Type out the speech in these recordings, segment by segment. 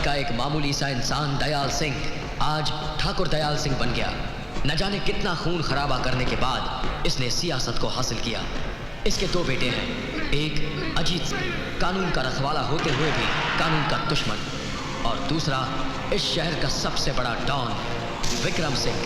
का एक मामूली सा इंसान दयाल सिंह आज ठाकुर दयाल सिंह बन गया। न जाने कितना खून खराबा करने के बाद इसने सियासत को हासिल किया। इसके दो बेटे हैं, एक अजीत सिंह, कानून का रखवाला होते हुए भी कानून का दुश्मन, और दूसरा इस शहर का सबसे बड़ा डॉन विक्रम सिंह।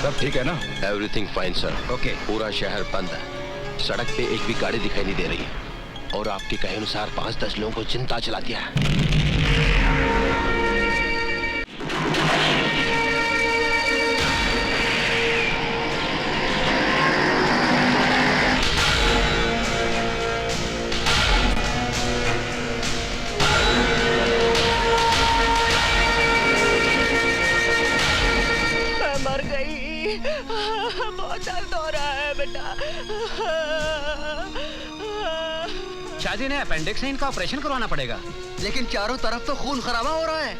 सब ठीक है ना? Everything fine sir. ओके। पूरा शहर बंद है, सड़क पे एक भी गाड़ी दिखाई नहीं दे रही है, और आपके कहे अनुसार 5-10 लोगों को चिंता चला दिया है। बहुत दर्द हो रहा है बेटा। शायद इन्हें अपेंडिक्स है, इनका ऑपरेशन करवाना पड़ेगा। लेकिन चारों तरफ तो खून खराबा हो रहा है।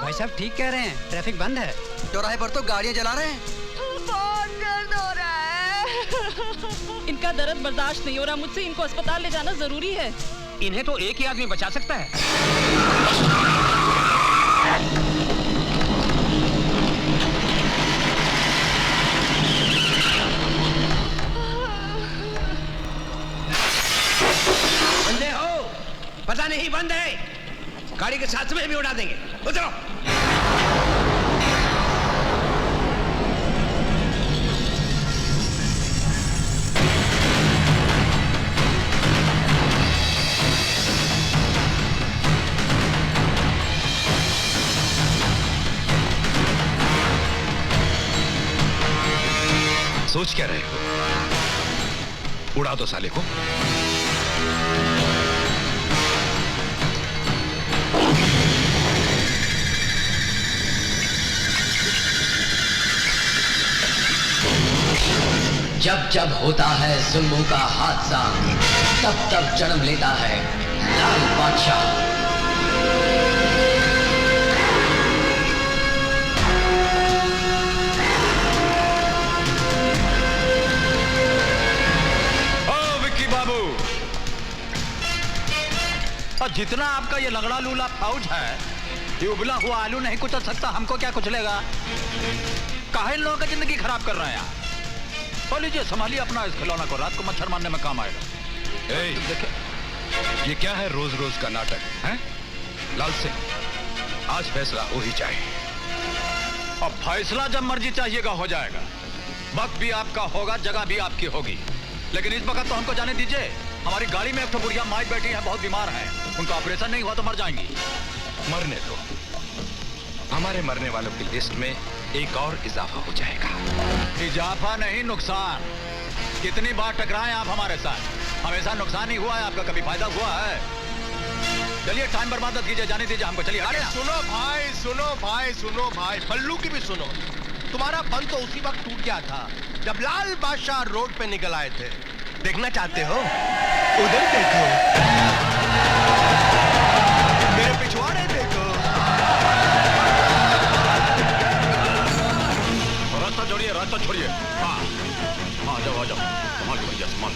भाई साहब ठीक कह रहे हैं, ट्रैफिक बंद है। चौराहे पर तो गाड़ियां जला रहे हैं। बहुत दर्द हो रहा है। इनका दर्द बर्दाश्त नहीं हो रहा मुझसे, इनको अस्पताल ले जाना जरूरी है। इन्हें तो एक ही आदमी बचा सकता है। बंदे हो? पता नहीं बंद है, गाड़ी के साथ में भी उड़ा देंगे। उतरो। सोच क्या रहे हो? उड़ा दो साले को। जब जब होता है जुल्मों का हादसा, तब तब जन्म लेता है लाल बादशाह। और जितना आपका ये लगड़ा लूला फौज है, ये उबला हुआ आलू नहीं कुचल सकता। हमको क्या कुचलेगा? काहे लोगों की जिंदगी खराब कर रहे हैं आप? तो लीजिए, संभालिए अपना इस खिलौना को, रात को मच्छर मारने में काम आएगा। देखिए, ये क्या है रोज रोज का नाटक है? लाल सिंह, आज फैसला हो ही जाए। अब फैसला जब मर्जी चाहिएगा हो जाएगा। वक्त भी आपका होगा, जगह भी आपकी होगी, लेकिन इस वक्त तो हमको जाने दीजिए। हमारी गाड़ी में एक तो बुढ़िया माई बैठी है, बहुत बीमार है, उनका ऑपरेशन नहीं हुआ तो मर जाएंगी। मरने दो, हमारे मरने वालों की लिस्ट में एक और इजाफा हो जाएगा। इजाफा नहीं, नुकसान। कितनी बार टकराए आप हमारे साथ, हमेशा नुकसान ही हुआ है आपका, कभी फायदा हुआ है? चलिए टाइम बर्बाद मत कीजिए, जाने दीजिए हमको। चलिए। अरे सुनो भाई, सुनो भाई, सुनो भाई, पल्लू की भी सुनो। तुम्हारा बंद तो उसी वक्त टूट गया था जब लाल बादशाह रोड पे निकल आए थे। देखना चाहते हो? उधर देखो, मेरे पिछवाड़े देखो। रास्ता छोड़िए, रास्ता छोड़िए। हाँ हाँ, जाओ आ जाओ, संभाल के भैया, संभाल।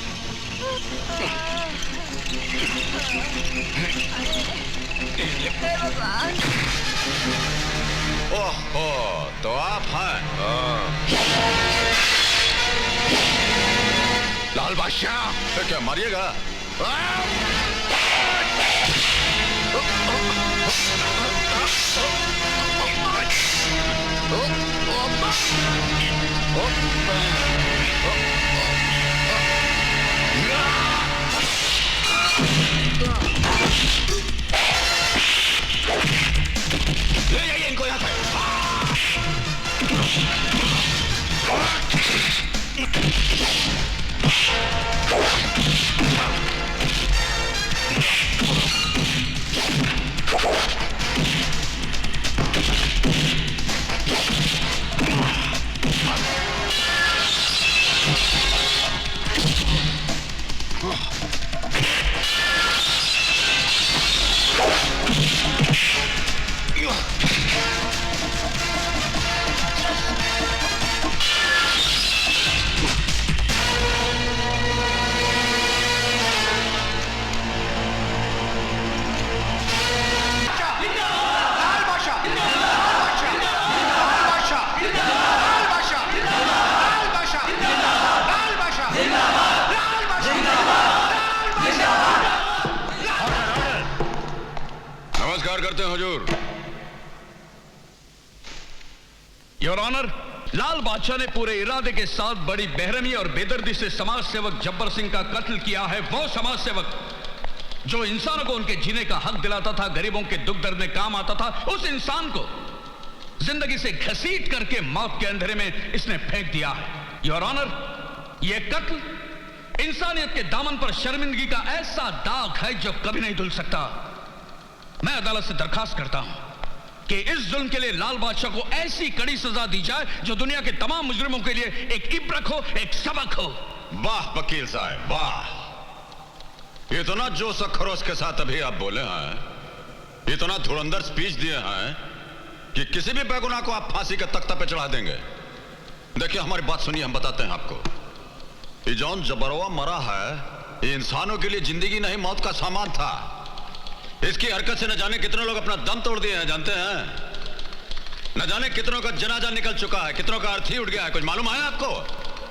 ओहो, तो आप हैं? लाल बादशाह, तो क्या मारिएगा? ले जाइए इनको यहाँ से। करते हैं हुजूर। योर ऑनर, लाल बादशाह ने पूरे इरादे के साथ बड़ी बेरहमी और बेदर्दी से समाज सेवक जब्बर सिंह का कत्ल किया है। वो समाज सेवक जो इंसानों को उनके जीने का हक दिलाता था, गरीबों के दुख दर्द में काम आता था, उस इंसान को जिंदगी से घसीट करके मौत के अंधेरे में इसने फेंक दिया है। योर ऑनर, यह कत्ल इंसानियत के दामन पर शर्मिंदगी का ऐसा दाग है जो कभी नहीं धुल सकता। मैं अदालत से दरखास्त करता हूं कि इस जुल्म के लिए लाल बादशाह को ऐसी कड़ी सजा दी जाए जो दुनिया के तमाम मुजरिमों के लिए एक इब्रत हो, एक सबक हो। वाह वकील साहब, वाह! इतना जोश और खरोश के साथ अभी आप बोले हैं, इतना धुरंधर स्पीच दिए हैं कि किसी भी बेगुनाह को आप फांसी के तख्ता पे चढ़ा देंगे। देखिए, हमारी बात सुनिए, हम बताते हैं आपको। ये जौन जबरवा मरा है, ये इंसानों के लिए जिंदगी नहीं मौत का सामान था। इसकी हरकत से न जाने कितने लोग अपना दम तोड़ दिए हैं, जानते हैं? न जाने कितनों का जनाजा निकल चुका है, कितनों का अर्थी उठ गया है। कुछ मालूम है आपको?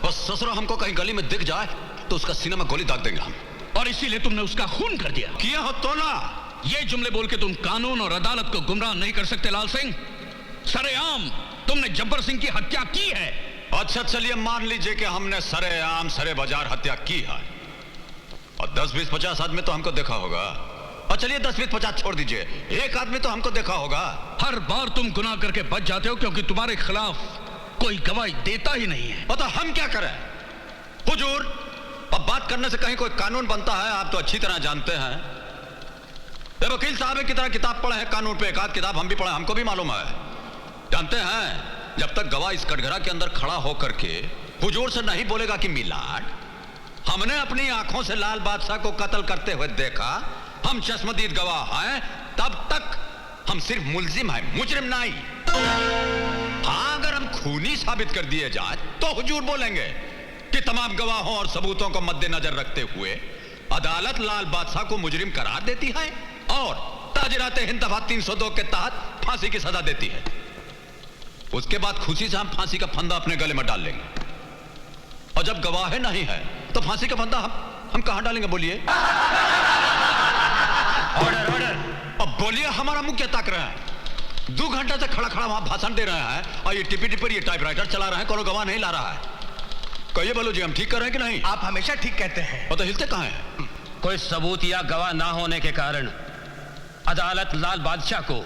बस ससुरा हमको कहीं गली में दिख जाए तो उसका सीने में गोली दाग देंगे हम। और इसीलिए तुमने उसका खून कर दिया। किया हो तो ना। ये जुमले बोल के तुम कानून और अदालत को गुमराह नहीं कर सकते लाल सिंह। सरेआम तुमने जब्बर सिंह की हत्या की है। अच्छा, चलिए मान लीजिए कि हमने सरेआम सरे बाजार हत्या की है, और 10-20-50 आदमी तो हमको देखा होगा। और चलिए 10-20-50 छोड़ दीजिए, एक आदमी तो हमको देखा होगा। हर बार तुम गुनाह करके बच जाते हो क्योंकि तुम्हारे खिलाफ कोई गवाही देता ही नहीं है। तो हम क्या करें हुजूर? अब बात करने से कहीं कोई कानून बनता है, आप तो अच्छी तरह जानते हैं। ये वकील साहब की तरह किताब पढ़े हैं कानून पे, एक आध किताब हम भी पढ़े, हमको भी मालूम है। जानते हैं, जब तक गवाह इस कटघरा के अंदर खड़ा होकर के हुजूर से नहीं बोलेगा कि मिलाड, हमने अपनी आंखों से लाल बादशाह को कत्ल करते हुए देखा, हम चश्मदीद गवाह हैं, तब तक हम सिर्फ मुल्जिम हैं, मुजरिम नहीं। हाँ, अगर हम खूनी साबित कर दिए जाए तो हुजूर बोलेंगे कि तमाम गवाहों और सबूतों को मद्देनजर रखते हुए अदालत लाल बादशाह को मुजरिम करार देती है और ताजराते हिंद दफा 302 के तहत फांसी की सजा देती है। उसके बाद खुशी से हम फांसी का फंदा अपने गले में डाल लेंगे। और जब गवाह नहीं है तो फांसी का फंदा हम कहां डालेंगे? बोलिए। Order, order. अब बोलिए, हमारा मुंह क्या ताक रहा है? 2 घंटे से खड़ा खड़ा वहां भाषण दे रहे हैं और ये टिपी टिपर ये टाइपराइटर चला रहे हैं, कोनो गवाह नहीं ला रहा है। कहिए बोलो जी, हम ठीक कर रहे हैं कि नहीं? आप हमेशा ठीक कहते हैं। और तो हिलते कहां हैं? कोई सबूत या गवाह ना होने के कारण अदालत लाल बादशाह को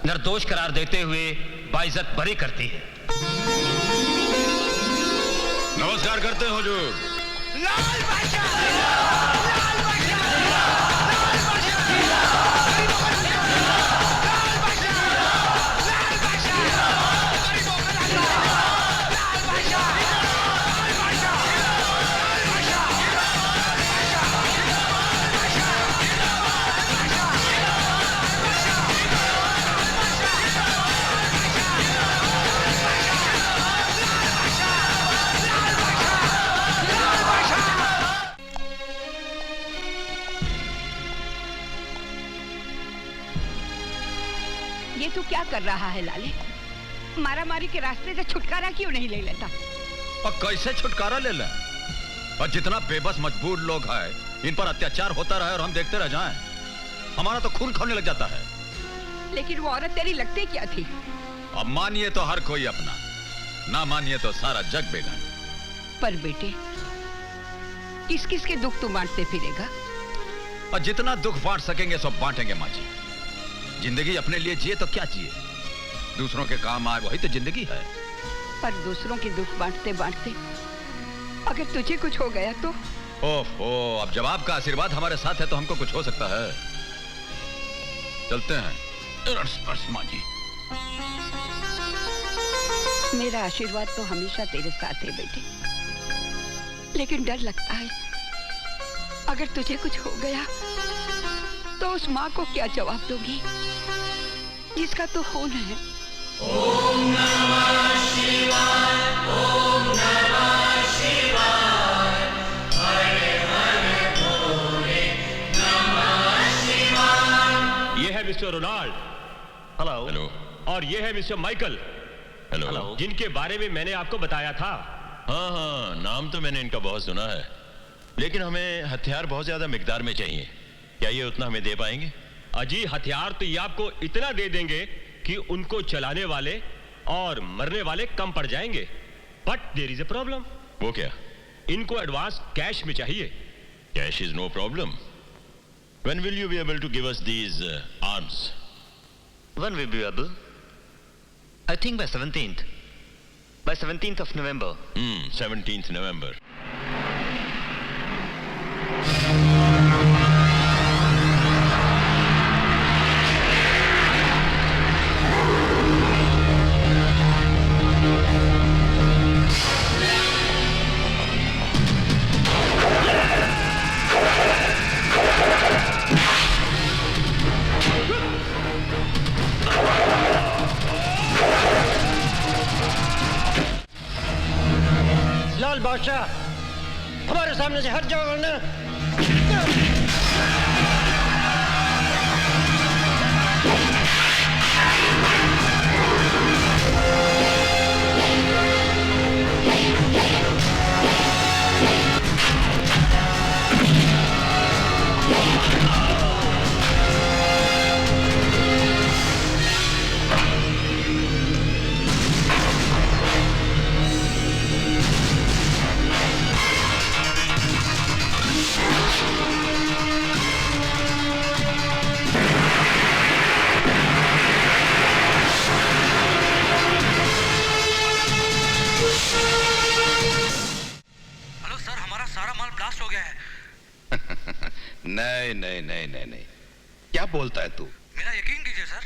निर्दोष करार देते हुए बाइज्जत बरी करती है। नमस्कार करते हैं हुजूर। लाल बादशाह! लाल बादशाह! लाल बादशाह! लाल बादशाह! लाल बादशाह! गरीबों का राजा! लाल बादशाह! लाल बादशाह! लाल ये तू क्या कर रहा है लाले? मारामारी के रास्ते से छुटकारा क्यों नहीं ले लेता? और कैसे छुटकारा ले लें? और जितना बेबस मजबूर लोग हैं, इन पर अत्याचार होता रहे और हम देखते रह जाएं, हमारा तो खून खौलने लग जाता है। लेकिन वो औरत तेरी लगती क्या थी? अब मानिए तो हर कोई अपना, ना मानिए तो सारा जग बेगान। पर बेटे, किस किस के दुख तू बांटते फिरेगा? और जितना दुख बांट सकेंगे सब बांटेंगे माँ जी। जिंदगी अपने लिए जिए तो क्या जिए, दूसरों के काम आए वही तो जिंदगी है। पर दूसरों के दुख बांटते बांटते अगर तुझे कुछ हो गया तो? ओहो, अब जब आपका आशीर्वाद हमारे साथ है तो हमको कुछ हो सकता है। चलते हैं। माँ जी, मेरा आशीर्वाद तो हमेशा तेरे साथ है बेटे, लेकिन डर लगता है अगर तुझे कुछ हो गया तो उस माँ को क्या जवाब दोगी जिसका तू खून है? ओम नमः शिवाय, ओम नमः शिवाय, हरे हरे भोले नमः शिवाय। ये है मिस्टर रोनाल्ड। हेलो। हेलो। और ये है मिस्टर माइकल। हेलो। जिनके बारे में मैंने आपको बताया था। हाँ हाँ, नाम तो मैंने इनका बहुत सुना है, लेकिन हमें हथियार बहुत ज्यादा मिकदार में चाहिए। क्या ये उतना हमें दे पाएंगे? अजी हथियार तो ये आपको इतना दे देंगे कि उनको चलाने वाले और मरने वाले कम पड़ जाएंगे। But there is a problem. वो क्या? इनको एडवांस कैश में चाहिए। Cash is no problem. When will you be able to give us these arms? When will be able? I think by 17th. By 17th of November. 17th November. लाल बादशाह, हमारे सामने से हट जाओ वरना। नहीं नहीं नहीं नहीं नहीं, क्या बोलता है तू? मेरा यकीन कीजिए सर।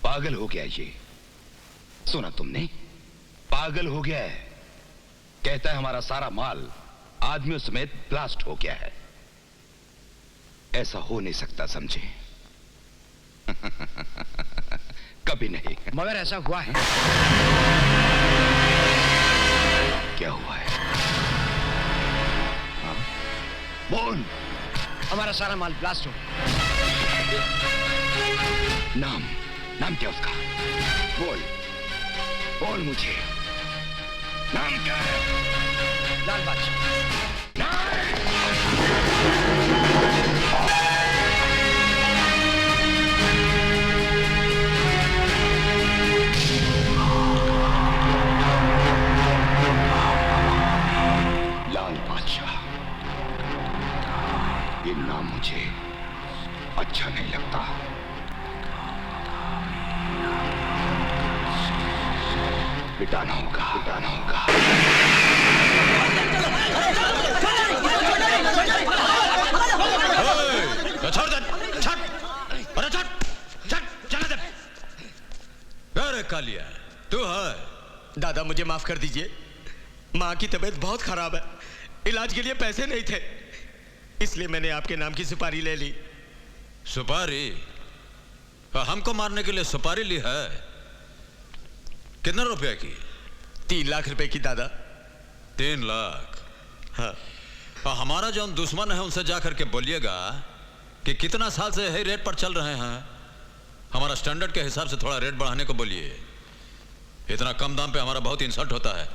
पागल हो गया ये। सुना तुमने? पागल हो गया है। कहता है हमारा सारा माल आदमियों समेत ब्लास्ट हो गया है। ऐसा हो नहीं सकता, समझे? कभी नहीं। मगर ऐसा हुआ है। क्या हुआ है? हाँ? बोल। हमारा सारा माल ब्लास्ट हो। नाम क्या उसका? बोल बोल मुझे, नाम क्या है? लाल बादशाह। लाल बादशाह, ये नाम मुझे अच्छा नहीं लगता। मिटाना होगा, मिटाना होगा। छोड़ दे, छट, अरे छट, छट, चला दे। अरे कालिया, तू है? दादा मुझे माफ कर दीजिए, माँ की तबीयत बहुत खराब है, इलाज के लिए पैसे नहीं थे, इसलिए मैंने आपके नाम की सुपारी ले ली। सुपारी? हमको मारने के लिए सुपारी ली है? कितने रुपए की? 3 लाख रुपए की दादा। 3 लाख? हाँ। हमारा जो दुश्मन है उनसे जाकर के बोलिएगा कि कितना साल से यही रेट पर चल रहे हैं, हमारा स्टैंडर्ड के हिसाब से थोड़ा रेट बढ़ाने को बोलिए। इतना कम दाम पे हमारा बहुत इंसल्ट होता है।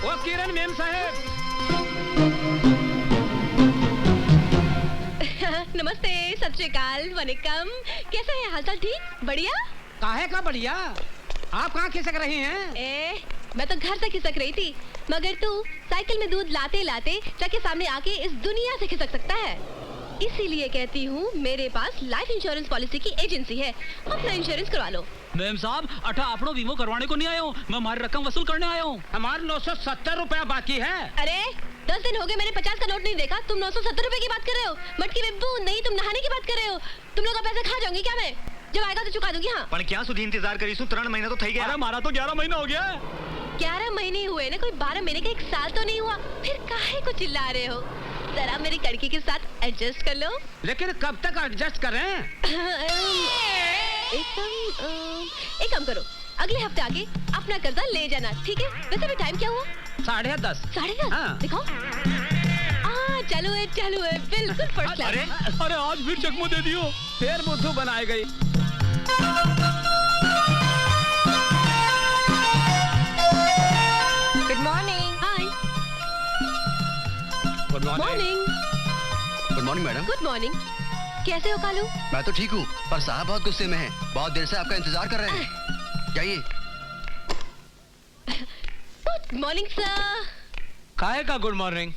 ओ किरण मेम साहब। नमस्ते, सत श्री अकाल, वनिकम। कैसे हैं? हालचाल ठीक? बढ़िया? काहे का बढ़िया? आप कहाँ खिसक रही हैं? मैं तो घर से खिसक रही थी, मगर तू साइकिल में दूध लाते लाते ट्रक के सामने आके इस दुनिया से खिसक सकता है। इसीलिए कहती हूँ, मेरे पास लाइफ इंश्योरेंस पॉलिसी की एजेंसी है, अपना इंश्योरेंस करवा लो। मैम साहब, अठा आपनो वीमो करवाने को नहीं आया हूँ, मैं हमारी रकम वसूल करने आया हूँ। हमारे 970 रुपया बाकी है। अरे 10 दिन हो गए, मैंने 50 का नोट नहीं देखा, तुम 970 रुपए की बात कर रहे हो? मटकी में बूंद नहीं, तुम नहाने की बात कर रहे हो? तुम लोग का पैसे खा जाऊंगी क्या मैं? जब आएगा तो चुका दूंगी। हाँ, पर क्या सुधी इंतजार करीशू? 3 महीना तो थई गया। अरे हमारा तो 11 महीना हो गया। 11 महीने हुए ना, कोई 12 महीने का 1 साल तो नहीं हुआ? फिर काहे को चिल्ला रहे हो? जरा मेरी कड़की के साथ एडजस्ट कर लो। लेकिन कब तक एडजस्ट करें? एक काम करो, अगले हफ्ते आके अपना कर्जा ले जाना, ठीक है? वैसे भी टाइम क्या हुआ? 10:30। 10:30? दिखाओ। चलो चालू है बिल्कुल फर्स्ट क्लास। अरे आज फिर चकमो दे दियो। फिर बुद्धू बनाए गई। Good morning. Hi. Good morning. Good morning madam. Good morning. कैसे हो कालू? मैं तो ठीक हूँ, पर साहब बहुत गुस्से में हैं। बहुत देर से आपका इंतजार कर रहे हैं। जाइए। Good morning sir. काहे का गुड मॉर्निंग?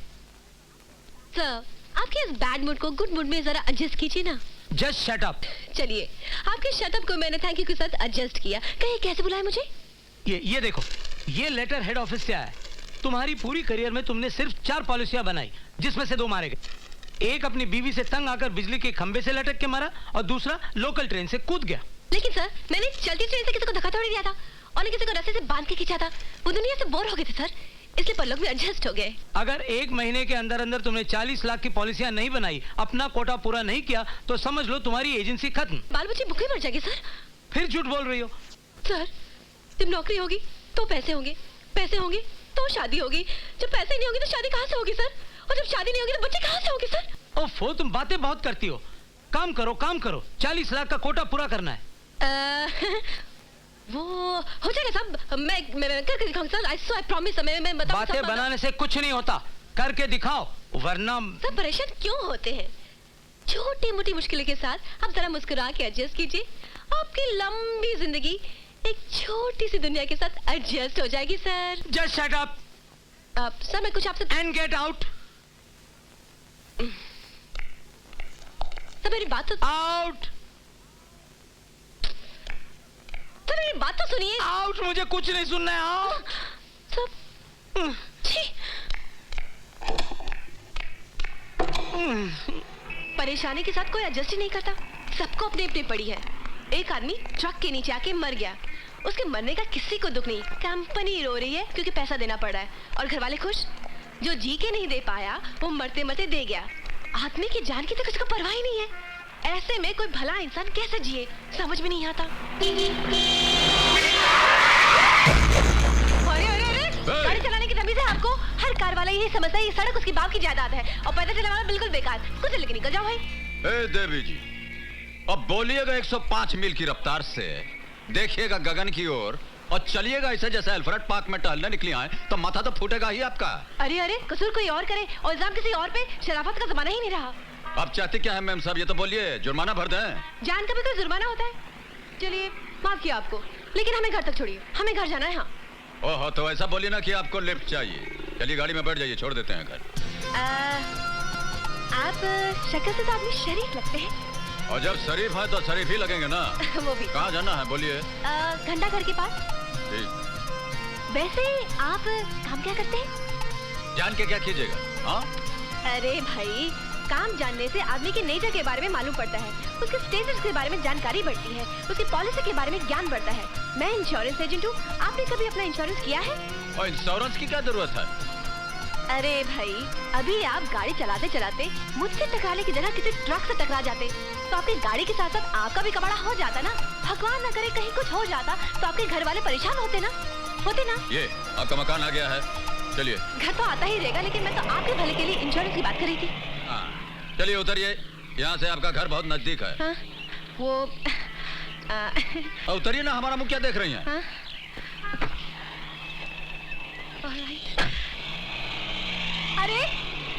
सर आपके इस बैड मूड को गुड मूड में जरा एडजस्ट कीजिए ना। Just shut up. चलिए आपके शटअप को मैंने थैंक यू के साथ एडजस्ट किया। कहीं कैसे बुलाया मुझे? ये देखो, ये लेटर हेड ऑफिस से आया है। तुम्हारी पूरी करियर में तुमने सिर्फ 4 पॉलिसियां बनाई, जिसमें से 2 मारे गए। एक अपनी बीवी से तंग आकर बिजली के खंबे से लटक के मारा और दूसरा लोकल ट्रेन से कूद गया। लेकिन सर मैंने चलती ट्रेन से किसी को धक्का थोड़ी दिया था और किसी को रस्से से बांध के खींचा था। वो दुनिया से बोर हो गए थे सर, इसलिए पर लोग भी एडजस्ट हो गए। अगर 1 महीने के अंदर अंदर तुमने 40 लाख की पॉलिसियां नहीं बनाई, अपना कोटा पूरा नहीं किया, तो समझ लो तुम्हारी एजेंसी खत्म। बाल बच्चे भूखे मर जाएंगे सर। फिर झूठ बोल रही हो। सर जब नौकरी होगी तो पैसे होंगे, पैसे होंगे तो शादी होगी। जब पैसे नहीं होंगे तो शादी कहाँ से होगी सर? और जब शादी नहीं होगी तो बच्चे कहाँ से होंगे सर? ओफो, तुम बातें बहुत करती हो। काम करो, काम करो। 40 लाख का कोटा पूरा करना है। वो हो जाएगा साहब, मैं करके दिखाऊंगा सर। I promise. मैं बताऊंगा। बातें बनाने से कुछ नहीं होता, करके दिखाओ, वरना। सब परेशान क्यों होते हैं? छोटी मोटी मुश्किलों के साथ आप जरा मुस्कुरा के एडजस्ट कीजिए। आपकी लंबी जिंदगी एक छोटी सी दुनिया के साथ एडजस्ट हो जाएगी sir. Just shut up. Sir मैं कुछ आपसे एंड गेट आउट। सर मेरी बात तो आउट। सर मेरी बात तो सुनिए। आउट। मुझे कुछ नहीं सुनना है। आउट। सब परेशानी के साथ कोई एडजस्ट ही नहीं करता। सबको अपनी अपनी पड़ी है। एक आदमी ट्रक के नीचे आके मर गया। उसके मरने का किसी को दुख नहीं, कंपनी रो रही है क्योंकि पैसा देना पड़ रहा है। और घर वाले खुश। जो जी के नहीं दे पाया वो मरते मरते दे गया। आदमी की जान की तो किसी को परवाह ही नहीं है। ऐसे में कोई भला इंसान कैसे जिए, समझ में नहीं आता। अरे अरे अरे, गाड़ी चलाने की तमीज है आपको? हर कार वाला यही समझता है ये सड़क उसकी बाप की जायदाद है और पैदल चलाने वाला बिल्कुल बेकार। कुछ लेके निकल जाओ भाई। ए देवी जी, अब बोलिएगा 105 मील की रफ्तार से, देखिएगा गगन की ओर और चलिएगा ऐसे जैसे अल्फ्रेड पार्क में टहलने निकली आए, तो माथा तो फूटेगा ही आपका। अरे अरे, कसूर कोई और करे और इल्जाम किसी और पे। शराफत का जमाना ही नहीं रहा। अब चाहते क्या है मैम साहब, ये तो बोलिए, जुर्माना भर दें? जान का भी कोई जुर्माना होता है? चलिए माफ किया आपको, लेकिन हमें घर तक छोड़िए, हमें घर जाना है। हाँ। ओहो, तो ऐसा बोलिए ना कि आपको लिफ्ट चाहिए। चलिए गाड़ी में बैठ जाइए, छोड़ देते हैं घर। आप शक्ल से तो आदमी शरीफ लगते हैं। और जब शरीफ है तो शरीफ ही लगेंगे ना। वो भी। कहाँ जाना है बोलिए? घंटा घर के पास। ठीक। वैसे आप काम क्या करते हैं? जान के क्या कीजिएगा? हाँ? अरे भाई, काम जानने से आदमी की नेचर के बारे में मालूम पड़ता है, उसके स्टेटस के बारे में जानकारी बढ़ती है, उसकी पॉलिसी के बारे में ज्ञान बढ़ता है। मैं इंश्योरेंस एजेंट हूँ। आपने कभी अपना इंश्योरेंस किया है? और इंश्योरेंस की क्या जरूरत है? अरे भाई, अभी आप गाड़ी चलाते चलाते मुझसे टकराने की जगह किसी ट्रक से टकरा जाते तो आपकी गाड़ी के साथ साथ आपका भी कबाड़ा हो जाता ना। भगवान न करे कहीं कुछ हो जाता तो आपके घर वाले परेशान होते ना। ये आपका मकान आ गया है, चलिए। घर तो आता ही रहेगा, लेकिन मैं तो आपके भले के लिए इंश्योरेंस की बात कर रही थी। हाँ, चलिए उतरिए, यहाँ से आपका घर बहुत नजदीक है। हाँ, वो उतरिए ना, हमारा मुंह क्या देख रही हैं? हाँ? अरे